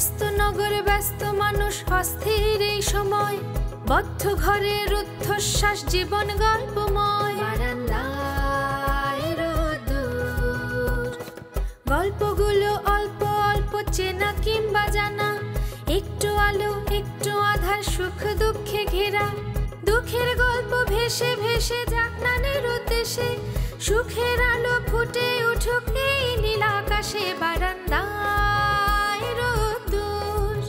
ব্যস্ত নগরে ব্যস্ত মানুষ অস্থির এই সময়, বদ্ধ ঘরে রুদ্ধশ্বাস জীবন গল্পময়। বারান্দায় রোদ্দুর, গল্পগুলো অল্প অল্প চেনা কিংবা জানা, একটু আলো একটু আধার, সুখ দুঃখে ঘেরা। দুঃখের গল্প ভেসে ভেসে যাক নানের উদ্দেশ্যে, সুখের আলো ফুটে উঠুক এই নীল আকাশে। বারান্দায় রোদ্দুর,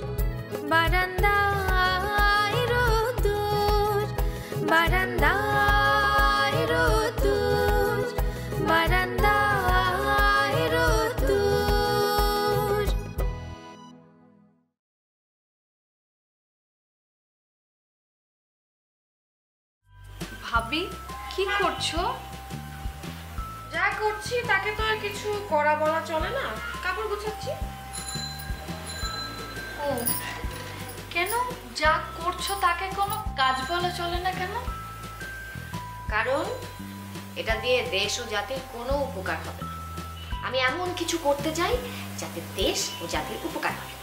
বারান্দায় রোদ্দুর, বারান্দায় রোদ্দুর, বারান্দায় রোদ্দুর। ভাবি কি করছো? যা করছি তাকে তো আর কিছু করা বলা চলে না, কাপড় গুছাচ্ছি। ও কেন যা করছো তাকে কোনো কাজ বলা চলে না কেন? কারণ এটা দিয়ে দেশ ও জাতির কোনো উপকার হবে না। আমি এমন কিছু করতে চাই যাতে দেশ ও জাতির উপকার হয়।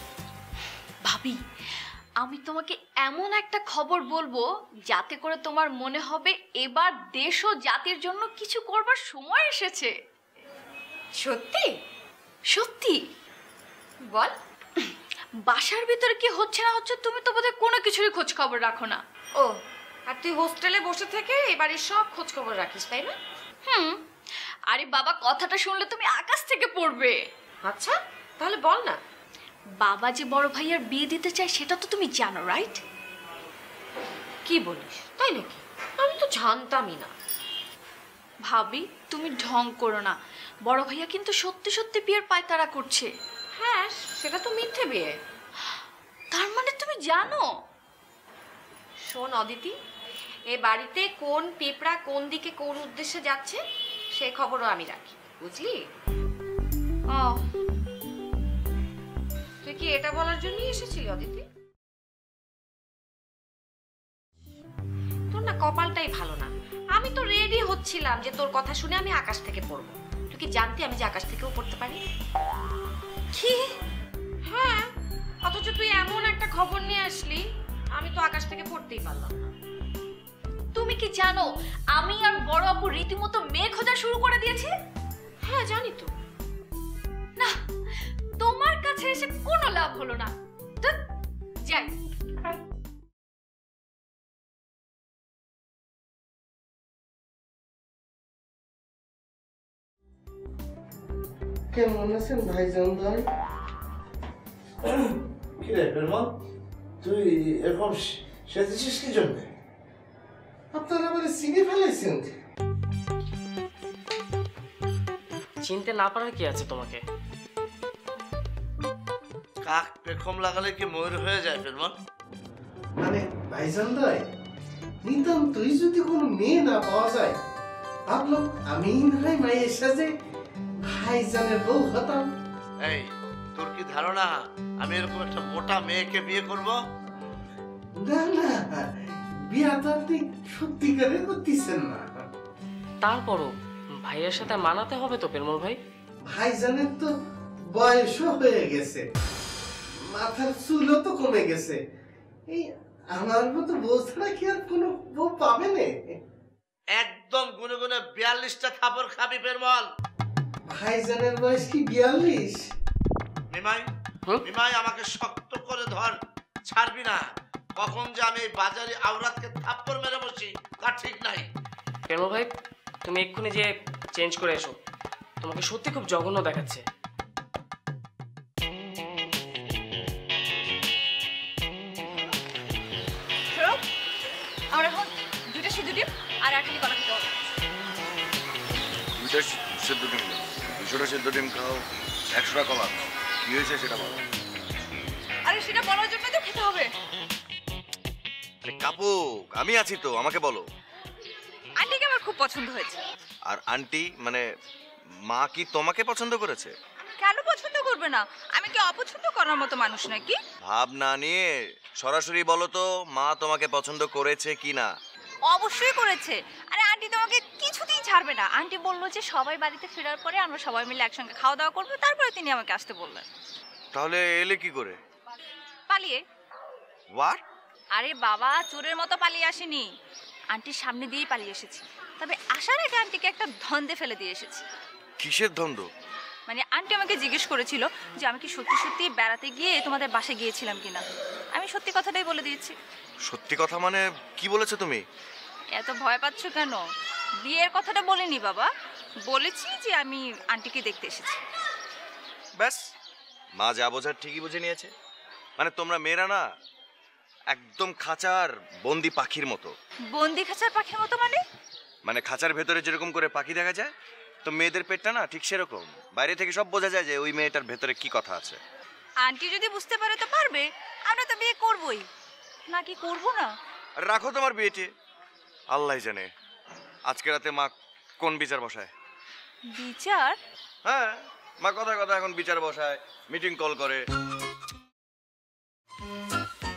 ভাবি আমি তোমাকে এমন একটা খবর বলবো যাতে করে তোমার মনে হবে এবার দেশ ও জাতির জন্য কিছু করবার সময় এসেছে। সত্যি? সত্যি। বল। বাসার ভিতরে কি হচ্ছে না হচ্ছে তুমি তো বোধহয় কোনো কিছুরই খোঁজ খবর রাখো না। ও, আর তুই হোস্টেলে বসে থেকে এবারে সব খোঁজ খবর রাখিস, তাই না? আরে বাবা, কথাটা শুনলে তুমি আকাশ থেকে পড়বে। আচ্ছা তাহলে বল না। বাবা যে বড় ভাইয়ার বিয়ে দিতে চায় সেটা তো তুমি জানো, রাইট? কি বলিস, তাই নাকি? আমি তো জানতামই না। ভাবি তুমি ঢং করো না, বড় ভাইয়া কিন্তু সত্যি সত্যি বিয়ের পায়তারা করছে। হ্যাঁ, সেটা তো মিথ্যে বিয়ে। তার মানে তুমি জানো? শোন অদিতি, এ বাড়িতে কোন পিঁপড়া কোন দিকে কোন উদ্দেশ্যে যাচ্ছে সে খবরও আমি রাখি, বুঝলি? ও, তুই কি এটা বলার জন্যই এসেছিলি অদিতি? তোর না কপালটাই ভালো না। আমি তো রেডি হচ্ছিলাম যে তোর কথা শুনে আমি আকাশ থেকে পড়বো। তুই কি জানতি আমি যে আকাশ থেকেও পড়তে পারি? কি? হ্যাঁ, অথচ তুই এমন একটা খবর নিয়ে আসলি, আমি তো আকাশ থেকে পড়তেই পারলাম না। তুমি কি জানো আমি আর বড় আপু রীতিমতো মেয়ে খোঁজা শুরু করে দিয়েছি? হ্যাঁ জানি তো। না, তোমার কাছে এসে কোনো লাভ হলো না। যাই। কেমন আছেন ভাইজান ভাই? কি রে পেরমল, তুই এরকম সেজেছিস কি জন্যে? আপনারা আবার চিনে ফেলাইছেন? চিনতে না পারার কি আছে তোমাকে? কাক পেখম লাগালে কি ময়ূর হয়ে যায় পেরমল? মানে ভাইজান ভাই, নিতান্তই যদি কোনো মেয়ে না পাওয়া যায়, ভাবলাম আমি না হয় মায়ের সাথে ভাইজানের বউ হতাম। এই, তোর কি ধারণা আমি এরকম একটা মোটা মেয়েকে বিয়ে করব? না না, বিয়া তো আপনি সত্যিকারের করতেছেন না। তারপরও ভাইয়ের সাথে মানাতে হবে তো পেরমল ভাই। ভাইজানের তো বয়সও হয়ে গেছে, মাথার চুলও তো কমে গেছে। এই আমার মতো বউ ছাড়া কি আর কোনো বউ পাবে না? একদম গুনে গুনে 42টা থাপড় খাবি পেরমল। ভাইজানের বয়স কি 42? নিমাই, নিমাই আমাকে শক্ত করে ধর, ছাড়বি না। কখন যে আমি এই বাজারে আওরাতকে থাপ্পড় মেরে বসি তা ঠিক নাই। পেরমল ভাই তুমি এক্ষুনি যে চেঞ্জ করে এসো, তোমাকে সত্যি খুব জঘন্য দেখাচ্ছে। আমরা এখন 2টা সিদ্ধ ডিম আর 8টি কলা খেতে হবে। 2টা সিদ্ধ ডিম, 200টা সিদ্ধ ডিম খাও, 100টা কলা খাও। কি হয়েছে সেটা বলো। আরে সেটা বলার জন্য তো খেতে হবে। আরে কাপু, আমি আছি তো, আমাকে বলো। আন্টিকে আমার খুব পছন্দ হয়েছে। আর আন্টি মানে মা কি তোমাকে পছন্দ করেছে? কেন পছন্দ করবে না? আমি কি অপছন্দ করার মতো মানুষ নাকি? ভাব না নিয়ে সরাসরি বলো তো, মা তোমাকে পছন্দ করেছে কি না? অবশ্যই করেছে। আরে আন্টি তোমাকে কিছুতেই ছাড়বে না। আন্টি বললো যে সবাই বাড়িতে ফেরার পরে আমরা সবাই মিলে একসঙ্গে খাওয়া দাওয়া করবো, তারপরে তিনি আমাকে আসতে বললেন। তাহলে এলে কি করে? পালিয়ে। হোয়াট? আরে বাবা, চোরের মতো পালিয়ে আসেনি, আন্টির সামনে দিয়েই পালিয়ে এসেছি। তবে আসার আগে আন্টিকে একটা ধন্দে ফেলে দিয়ে এসেছি। কিসের দ্বন্দ্ব? মানে আন্টি আমাকে জিজ্ঞেস করেছিল যে আমি কি সত্যি সত্যি বেড়াতে গিয়ে তোমাদের বাসায় গিয়েছিলাম কিনা। আমি সত্যি কথাটাই বলে দিয়েছি। সত্যি কথা মানে কি বলেছো তুমি? এত ভয় পাচ্ছ কেন? বিয়ের কথাটা বলিনি বাবা, বলেছি যে আমি আন্টিকে দেখতে এসেছি। ব্যাস, মা যা বোঝার ঠিকই বুঝে নিয়েছে। মানে তোমরা মেয়েরা না একদম খাঁচার বন্দি পাখির মতো। বন্দি খাঁচার পাখির মতো মানে? মানে খাঁচার ভেতরে যেরকম করে পাখি দেখা যায়, তো মেয়েদের পেটটা না ঠিক সেরকম। বাইরে থেকে সব বোঝা যায় যে ওই মেয়েটার ভেতরে কি কথা আছে। আন্টি যদি বুঝতে পারে তো পারবে, আমরা তো বিয়ে করবই, নাকি করবো না? আর রাখো তোমার বিয়েটি, আল্লাহ জানে আজকে রাতে মা কোন বিচার বসায়। বিচার? হ্যাঁ, মা কথা কথা এখন বিচার বসায়, মিটিং কল করে।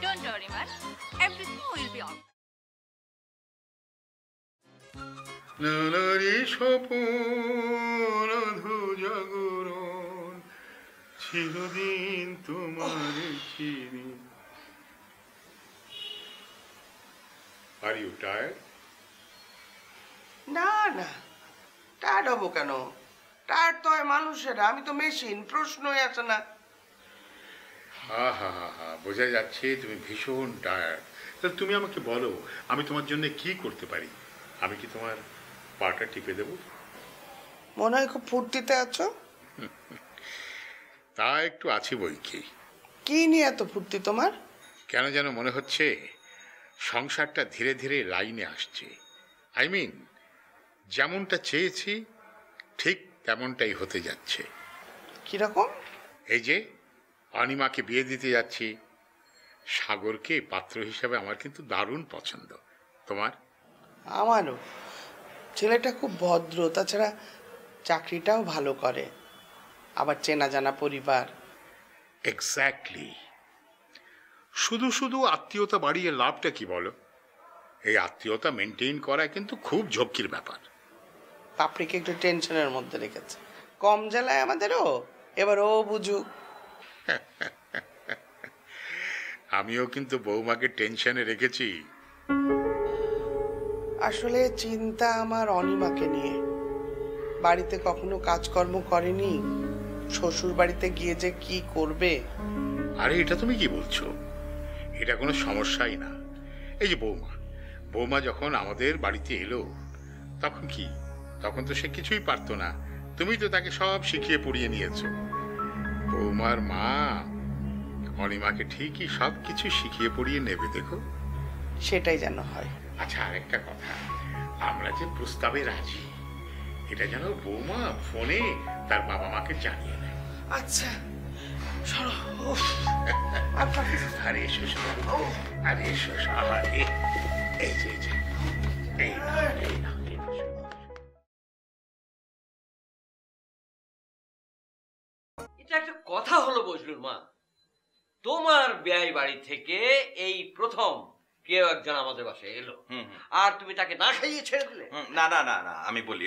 Don't worry man, everything will be all. নানারি স্বপন জাগরণ, চিরদিন তোমার চিনি। Are you tired? না না, টায়ার্ড হবো কেন? টায়ার্ড তো হয় মানুষের, আমি তো মেশিন, প্রশ্নই আসে না। হা হা হা হা, বোঝা যাচ্ছে তুমি ভীষণ টায়ার্ড। তাহলে তুমি আমাকে বলো, আমি তোমার জন্য কি করতে পারি? আমি কি তোমার পাটা টিপে দেব? মনে হয় খুব ফুর্তিতে আছো। তা একটু আছি বই কি। কি নিয়ে এত ফুর্তি তোমার? কেন যেন মনে হচ্ছে সংসারটা ধীরে ধীরে লাইনে আসছে। আই মিন, যেমনটা চেয়েছি ঠিক তেমনটাই হতে যাচ্ছে। কিরকম? এই যে অনিমাকে বিয়ে দিতে যাচ্ছি, সাগরকে পাত্র হিসাবে আমার কিন্তু দারুণ পছন্দ। তোমার? আমারও। ছেলেটা খুব ভদ্র, তাছাড়া চাকরিটাও ভালো করে, আবার চেনা জানা পরিবার। এক্স্যাক্টলি। শুধু শুধু আত্মীয়তা বাড়িয়ে লাভটা কি বলো? এই আত্মীয়তা মেনটেন করা কিন্তু খুব ঝক্কির ব্যাপার। পাপড়িকে একটু টেনশনের মধ্যে রেখেছে, কম জ্বালায় আমাদেরও, এবার ও বুঝুক। আমিও কিন্তু বৌমাকে টেনশনে রেখেছি। আসলে চিন্তা আমার অনিমাকে নিয়ে। বাড়িতে কখনো কাজকর্ম করেনি, শ্বশুর বাড়িতে গিয়ে যে কি করবে। আরে এটা তুমি কি বলছো? এটা কোনো সমস্যাই না। এই যে বৌমা যখন আমাদের বাড়িতে এলো তখন কি, তখন তো সে কিছুই পারতো না। তুমি তো তাকে সব শিখিয়ে পড়িয়ে নিয়েছো। বৌমার মা অনিমাকে ঠিকই সব কিছু শিখিয়ে পড়িয়ে নেবে, দেখো। সেটাই যেন হয়। আচ্ছা, আরেকটা কথা, আমরা যে প্রস্তাবে রাজি, এটা যেন বৌমা ফোনে তার বাবা মাকে জানিয়ে দেয়। আচ্ছা, আরে এসো, আরে এসো, আরে এই যে এই না, এই না। এটা একটা কথা হলো বজলুর মা? তোমার বেয়াই বাড়ি থেকে এই প্রথম কেউ একজন আমাদের বাসায় এলো, আর তুমি তাকে না খাইয়ে ছেড়ে দিলে? না না না না, আমি বলি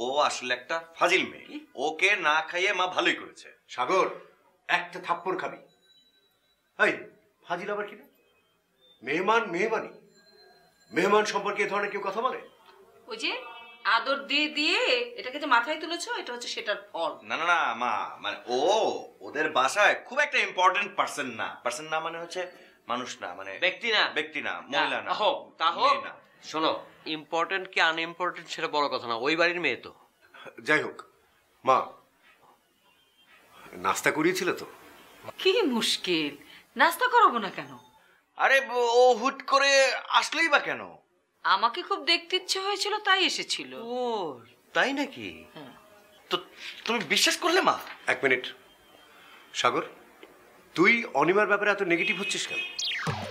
ও আসলে একটা ফাজিল মেয়ে। ওকে না খাইয়ে মা ভালোই করেছে। সাগর, একটা থাপ্পড় খাবি। এই ফাজিল আবার কি? মেহমান সম্পর্কে এ ধরনের কেউ কথা বলে? ওই যে আদর দিয়ে দিয়ে এটাকে যে মাথায় তুলেছো, এটা হচ্ছে সেটার ফল। না না না মা, মানে ওদের বাসায় খুব একটা ইম্পর্টেন্ট পার্সন না মানে হচ্ছে মানুষ না, মানে ব্যক্তি না, মহিলা না। তা হোক, শোনো, ইম্পর্টেন্ট কি আনইম্পর্টেন্ট সেটা বড় কথা না, ওই বাড়ির মেয়ে তো। যাই হোক, মা নাস্তা করিয়েছিল তো? কি মুশকিল, নাস্তা করাবো না কেন? আরে ও হুট করে আসলেই বা কেন? আমাকে খুব দেখতে ইচ্ছে হয়েছিল তাই এসেছিল। ও তাই নাকি? তো তুমি বিশ্বাস করলে মা? এক মিনিট সাগর, তুই অনিমার ব্যাপারে এত নেগেটিভ হচ্ছিস কেন?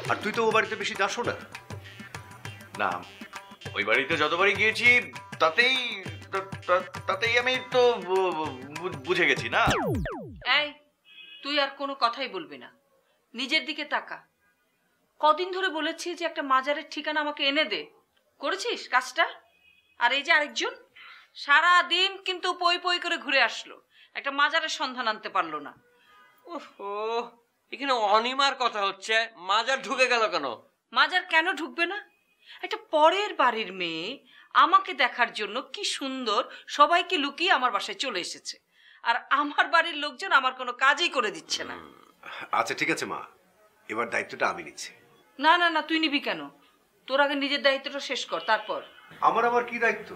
আর তুই তো ও বাড়িতে বেশি যাসও না। না, ওই বাড়িতে যতবারই গিয়েছি তাতেই আমি তো বুঝে গেছি না। এই, তুই আর কোনো কথাই বলবি না, নিজের দিকে তাকা। কদিন ধরে বলেছি যে একটা মাজারের ঠিকানা আমাকে এনে দে, করেছিস কাজটা? আর এই যে আরেকজন সারা দিন কিন্তু পই পই করে ঘুরে আসলো, একটা মাজারের সন্ধান আনতে পারলো না। ওহো, এখানে অনিমার কথা হচ্ছে, মাজার ঢুকে গেল কেন? মাজার কেন ঢুকবে না? একটা পরের বাড়ির মেয়ে আমাকে দেখার জন্য কি সুন্দর সবাইকে লুকিয়ে আমার বাসায় চলে এসেছে, আর আমার বাড়ির লোকজন আমার কোনো কাজই করে দিচ্ছে না। আচ্ছা ঠিক আছে মা, এবার দায়িত্বটা আমি নিচ্ছি। না না না, তুই নিবি কেন? তোর আগে নিজের দায়িত্বটা শেষ কর, তারপর। আমার আবার কি দায়িত্ব?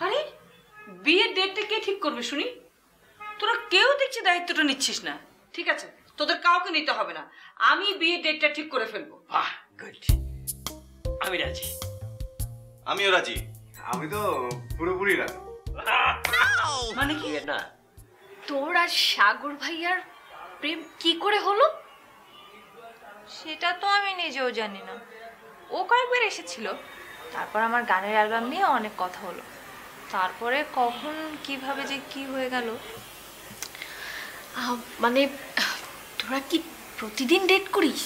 আরে বিয়ের ডেটটা কে ঠিক করবে শুনি? তোরা কেউ দেখছি দায়িত্বটা নিচ্ছিস না। ঠিক আছে, তোদের কাউকে নিতে হবে না, আমি বিয়ের ডেটটা ঠিক করে ফেলবো। বাহ, গুড, আমি রাজি। আমিও রাজি। আমি তো পুরোপুরি রাজি। মানে কি? না, তোর আর সাগর ভাইয়ার প্রেম কি করে হলো? সেটা তো আমি নিজেও জানি না। ও কয়েকবার এসেছিল, তারপর আমার গানের অ্যালবাম নিয়ে অনেক কথা হলো, তারপরে কখন কিভাবে যে কি হয়ে গেল। মানে তোরা কি প্রতিদিন ডেট করিস?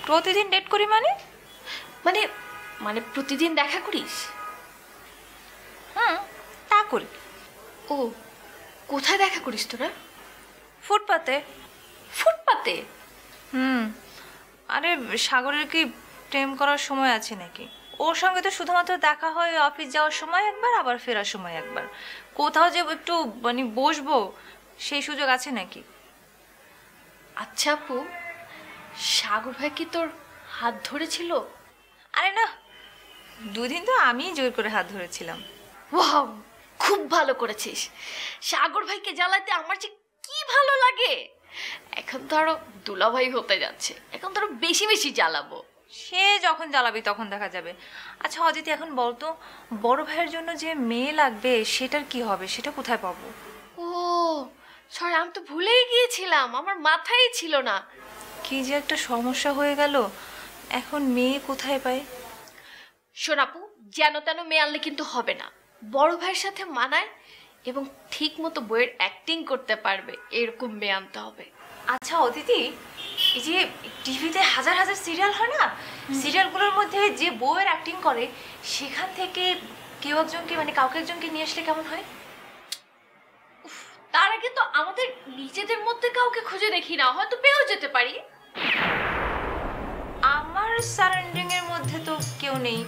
প্রতিদিন ডেট করি মানে? মানে মানে প্রতিদিন দেখা করিস? তা করি। ও, কোথায় দেখা করিস তোরা? ফুটপাতে। ফুটপাতে? আরে সাগরের কি প্রেম করার সময় আছে নাকি? ওর সঙ্গে তো শুধুমাত্র দেখা হয় অফিস যাওয়ার সময় একবার, আবার ফেরার সময় একবার। কোথাও যে একটু মানে বসবো সেই সুযোগ আছে নাকি? আচ্ছা আপু, সাগর ভাই কি তোর হাত ধরেছিল? আরে না, দুদিন তো আমিই জোর করে হাত ধরেছিলাম। ওয়াও, খুব ভালো করেছিস। সাগর ভাইকে জ্বালাতে আমার যে কি ভালো লাগে। এখন তো আরো দুলাভাই হতে যাচ্ছে, এখন তো আরো বেশি বেশি জ্বালাবো। সে যখন জ্বালাবি তখন দেখা যাবে। আচ্ছা অদিতি, এখন বলতো বড় ভাইয়ের জন্য যে মেয়ে লাগবে সেটার কি হবে? সেটা কোথায় পাবো? ও সরি, আমি তো ভুলেই গিয়েছিলাম, আমার মাথায় ছিল না। কি যে একটা সমস্যা হয়ে গেল, এখন মেয়ে কোথায় পাই? শোন আপু, যেন তেন মেয়ে আনলে কিন্তু হবে না। বড় ভাইয়ের সাথে মানায় এবং ঠিক মতো বইয়ের অ্যাক্টিং করতে পারবে এরকম মেয়ে আনতে হবে। আচ্ছা অদিতি, এই যে টিভিতে হাজার হাজার সিরিয়াল হয় না, সিরিয়ালগুলোর মধ্যে যে বউয়ের অ্যাক্টিং করে সেখান থেকে কেউ একজনকে মানে কাউকে একজনকে নিয়ে আসলে কেমন হয়? তার আগে তো আমাদের নিজেদের মধ্যে কাউকে খুঁজে দেখি না, হয়তো পেয়েও যেতে পারি। আমার সারাউন্ডিং এর মধ্যে তো কেউ নেই,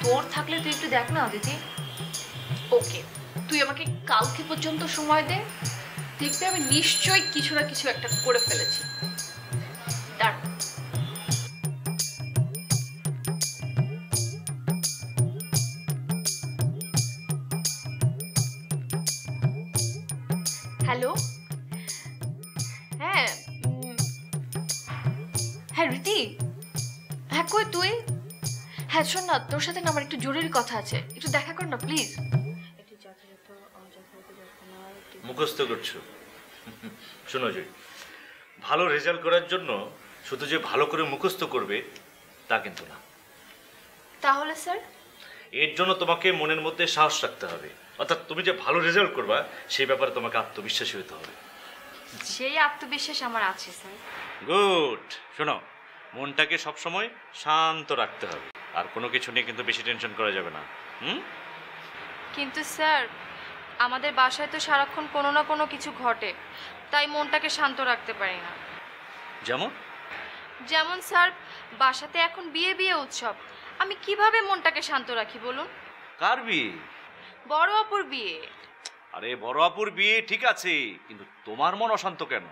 তোর থাকলে তুই একটু দেখ না অদিতি। ওকে, তুই আমাকে কালকে পর্যন্ত সময় দে, দেখবি আমি নিশ্চয়ই কিছু না কিছু একটা করে ফেলেছি। হ্যালো, হ্যাঁ হ্যাঁ রীতি, হ্যাঁ কই তুই? হ্যাঁ শোন না, তোর সাথে না আমার একটু জরুরি কথা আছে, একটু দেখা কর না প্লিজ। মুখস্থ করছো? শোনো যে, ভালো রেজাল্ট করার জন্য শুধু যে ভালো করে মুখস্থ করবে তা কিন্তু না। তাহলে স্যার? এর জন্য তোমাকে মনের মধ্যে সাহস রাখতে হবে, অর্থাৎ তুমি যে ভালো রেজাল্ট করবা সেই ব্যাপারে তোমাকে আত্মবিশ্বাসী হতে হবে। সেই আত্মবিশ্বাস আমার আছে স্যার। গুড। শোনো, মনটাকে সবসময় শান্ত রাখতে হবে, আর কোনো কিছু নিয়ে কিন্তু বেশি টেনশন করা যাবে না। কিন্তু স্যার, আমাদের বাসায় তো সারাক্ষণ কোনো না কোনো কিছু ঘটে, তাই মনটাকে শান্ত রাখতে পারি না। যেমন? যেমন স্যার, বাসাতে এখন বিয়ে বিয়ে উৎসব, আমি কিভাবে মনটাকে শান্ত রাখি বলুন? কার বিয়ে? বড় আপুর বিয়ে। আরে বড় আপুর বিয়ে ঠিক আছে, কিন্তু তোমার মন অশান্ত কেন?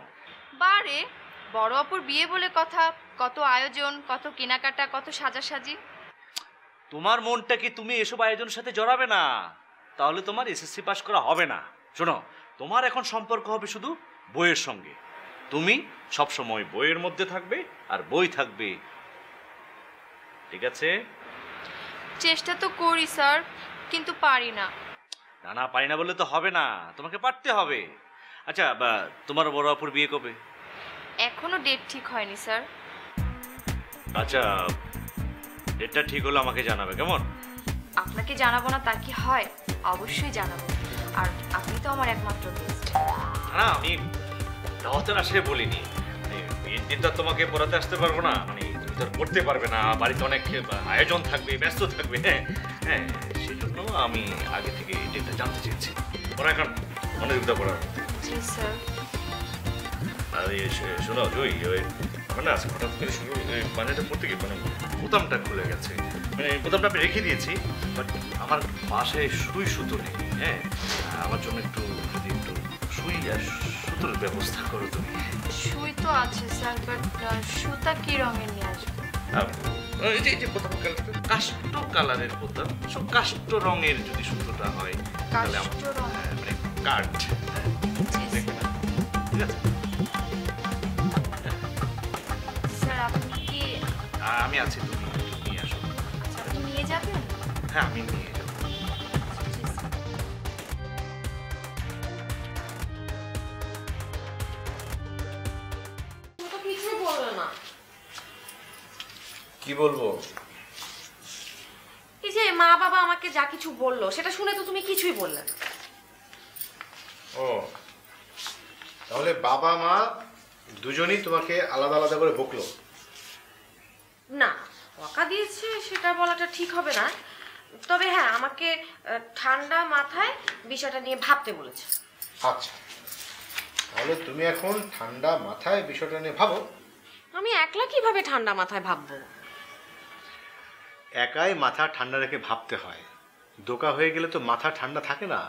বারে, বড় আপুর বিয়ে বলে কথা, কত আয়োজন, কত কেনাকাটা, কত সাজাসাজি। তোমার মনটা কি তুমি এসব আয়োজনের সাথে জড়াবে না, তাহলে তোমার এসএসসি পাস করা হবে না। শোনো, তোমার এখন সম্পর্ক হবে শুধু বইয়ের সঙ্গে। তুমি সবসময় বইয়ের মধ্যে থাকবে আর বই থাকবে, ঠিক আছে? চেষ্টা তো করি স্যার, কিন্তু পারি না। না না, পারি না বললে তো হবে না, তোমাকে পারতে হবে। আচ্ছা, তোমার বড় আপুর বিয়ে কবে? এখনো ডেট ঠিক হয়নি স্যার। আচ্ছা, ডেটটা ঠিক হলে আমাকে জানাবে, কেমন? আপনাকে জানাবো না তা কি হয়? অবশ্যই জানাবো, আর আপনি তো আমার একমাত্র গেস্ট। না, আমি দাওয়াতের আসলে বলিনি, মানে বিয়ের দিন তো তোমাকে পড়াতে আসতে পারবো না, মানে তুমি তো পড়তে পারবে না, বাড়িতে অনেক আয়োজন থাকবে, ব্যস্ত থাকবে। হ্যাঁ হ্যাঁ, সেই জন্য আমি আগে থেকে ডেটটা জানতে চেয়েছি। ওরা এখন অনেক পড়ার। জি স্যার। আরে শোনো জয়, আমার না আজকে হঠাৎ করে শুরু পাঞ্জাবিটা পড়তে গিয়ে মানে বোতামটা খুলে গেছে, মানে বোতামটা আমি রেখে দিয়েছি, বাট আমার বাসায় সুই সুতো নেই। হ্যাঁ, আমার জন্য একটু যদি একটু সুই আর সুতোর ব্যবস্থা করো তুমি। সুই তো আছে স্যার, বাট সুতা কি রঙের নিয়ে আসবো? এই যে বোতাম কাষ্ট কালারের বোতাম, সব কাষ্ট রঙের যদি সুতোটা হয় তাহলে আমার মানে কাঠ। ঠিক আছে স্যার, আপনি কি আমি আছি, তুমি নিয়ে আসো। আচ্ছা, আপনি নিয়ে যাবেন? হ্যাঁ, আমি নিয়ে যাবো। কিছু বললো না। কি বলবো? এই যে মা বাবা আমাকে যা কিছু বললো সেটা শুনে তো তুমি কিছুই বললে না। ও, তাহলে বাবা মা দুজনই তোমাকে আলাদা আলাদা করে বকলো? না, বকা দিয়েছে সেটা বলাটা ঠিক হবে না, তবে হ্যাঁ আমাকে ঠান্ডা মাথায় বিষয়টা নিয়ে ভাবতে বলেছে। আচ্ছা, তাহলে তুমি এখন ঠান্ডা মাথায় বিষয়টা নিয়ে ভাবো। আমি একলা কিভাবে ঠান্ডা মাথায় ভাববো? একাই মাথা ঠান্ডা রেখে ভাবতে হয়, দোকা হয়ে গেলে তো মাথা ঠান্ডা থাকে না।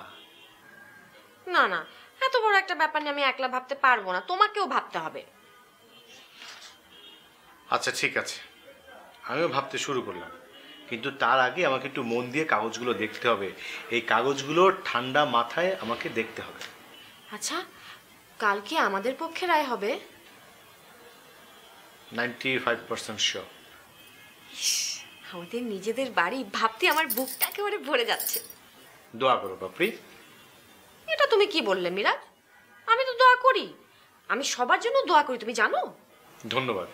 না না, এত বড় একটা ব্যাপার নিয়ে আমি একলা ভাবতে পারবো না, তোমাকেও ভাবতে হবে। আচ্ছা ঠিক আছে, আমিও ভাবতে শুরু করলাম, কিন্তু তার আগে আমাকে একটু মন দিয়ে কাগজগুলো দেখতে হবে। এই কাগজগুলো ঠান্ডা মাথায় আমাকে দেখতে হবে। আচ্ছা, কালকে আমাদের পক্ষে রায় হবে? 95% শিওর। আমাদের নিজেদের বাড়ি ভাবতে আমার বুকটা একেবারে ভরে যাচ্ছে। দোয়া করো বাপরি। এটা তুমি কি বললে মিরাজ? আমি তো দোয়া করি, আমি সবার জন্য দোয়া করি, তুমি জানো। ধন্যবাদ।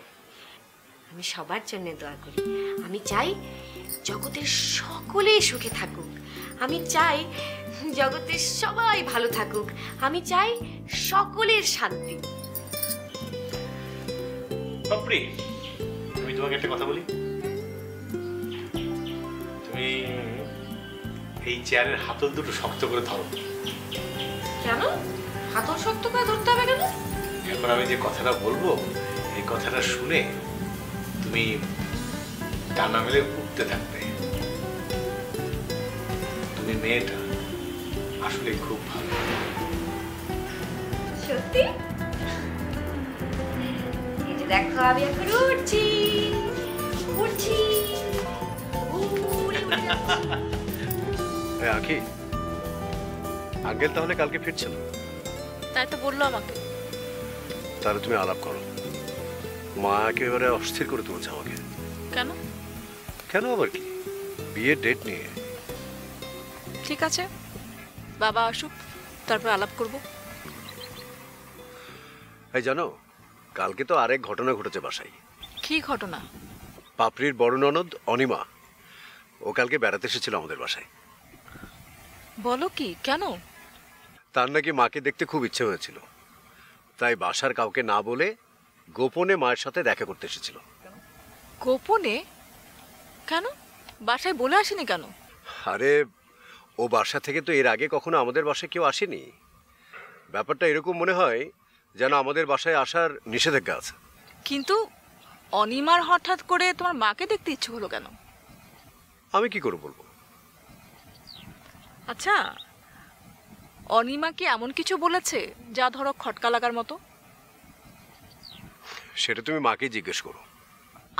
আমি সবার জন্য দোয়া করি। আমি চাই জগতের সকলেই সুখে থাকুক, আমি চাই জগতের সবাই ভালো থাকুক, আমি চাই সকলের শান্তি। বাপরি, আমি তোমাকে একটা কথা বলি। তুমি এই চেয়ারের হাতল দুটো শক্ত করে ধরো। কেন হাতল শক্ত করে ধরতে হবে কেন? এখন আমি যে কথাটা বলবো, এই কথাটা শুনে তুমি ডানা মেলে উঠতে থাকবে। তুমি মেয়েটা আসলে খুব ভালো। সত্যি? এই যে দেখো আমি এখন উঠছি উঠছি। আঁকি, আঙ্কেল তাহলে কালকে ফিরছিল? তাই তো বললো আমাকে। তাহলে তুমি আলাপ করো। মা একেবারে অস্থির করে তুলছে আমাকে। কেন? কেন আবার কি? বিয়ের ডেট নিয়ে। ঠিক আছে, বাবা আসুক, তারপর আলাপ করব। এই জানো, কালকে তো আরেক ঘটনা ঘটেছে বাসায়। কি ঘটনা? পাপড়ির বড় ননদ অনিমা, ও কালকে বেড়াতে এসেছিল আমাদের বাসায়। বলো কি? কেন? তার নাকি মাকে দেখতে খুব ইচ্ছে হয়েছিল, তাই বাসার কাউকে না বলে গোপনে মায়ের সাথে দেখা করতে এসেছিল। গোপনে? কেন? বাসায় বলে আসেনি কেন? আরে, ও বাসা থেকে তো এর আগে কখনো আমাদের বাসায় কেউ আসেনি। ব্যাপারটা এরকম মনে হয় যেন আমাদের বাসায় আসার নিষেধাজ্ঞা আছে। কিন্তু অনিমার হঠাৎ করে তোমার মাকে দেখতে ইচ্ছে হলো কেন? আমি কি করে বলবো? আচ্ছা, অনিমা কি এমন কিছু বলেছে যা ধরো খটকা লাগার মতো? সেটা তুমি মাকে জিজ্ঞেস করো।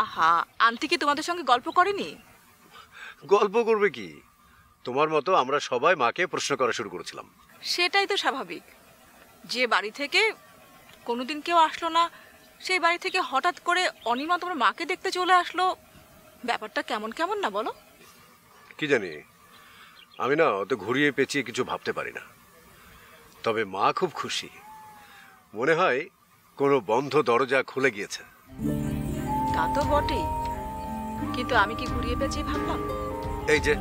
আহা, আন্টি কি তোমাদের সঙ্গে গল্প করেনি? গল্প করবে কি? তোমার মতো আমরা সবাই মাকে প্রশ্ন করা শুরু করেছিলাম। সেটাই তো স্বাভাবিক। যে বাড়ি থেকে কোনোদিন কেউ আসলো না, সেই বাড়ি থেকে হঠাৎ করে অনিমা তোমার মাকে দেখতে চলে আসলো, ব্যাপারটা কেমন কেমন না বলো? কি জানি, আমি না অত ঘুরিয়ে পেঁচিয়ে কিছু ভাবতে পারি না। তবে মা খুব খুশি, মনে হয় কোনো বন্ধ দরজা খুলে গিয়েছে। তা তো বটেই, কিন্তু আমি কি ঘুরিয়ে পেঁচিয়ে ভাবলাম? এই যে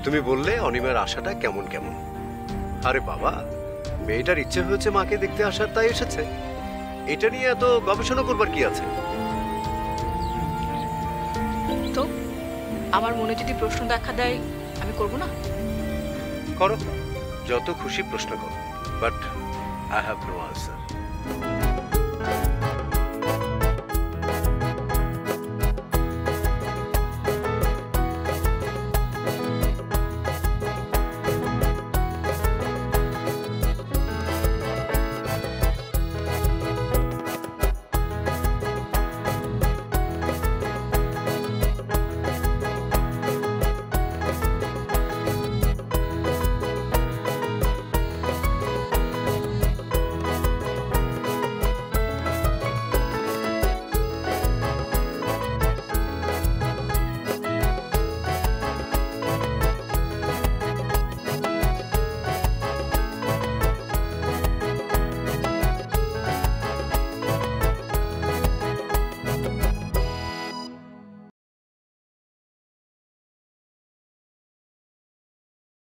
তুমি বললে অনিমার আশাটা কেমন কেমন। আরে বাবা, মেয়েটার ইচ্ছে হয়েছে মাকে দেখতে আসার, তাই এসেছে। এটা নিয়ে এত গবেষণা করবার কি আছে? তো আমার মনে যদি প্রশ্ন দেখা দেয়, আমি করব না? করো, যত খুশি প্রশ্ন করো, but I have no answer.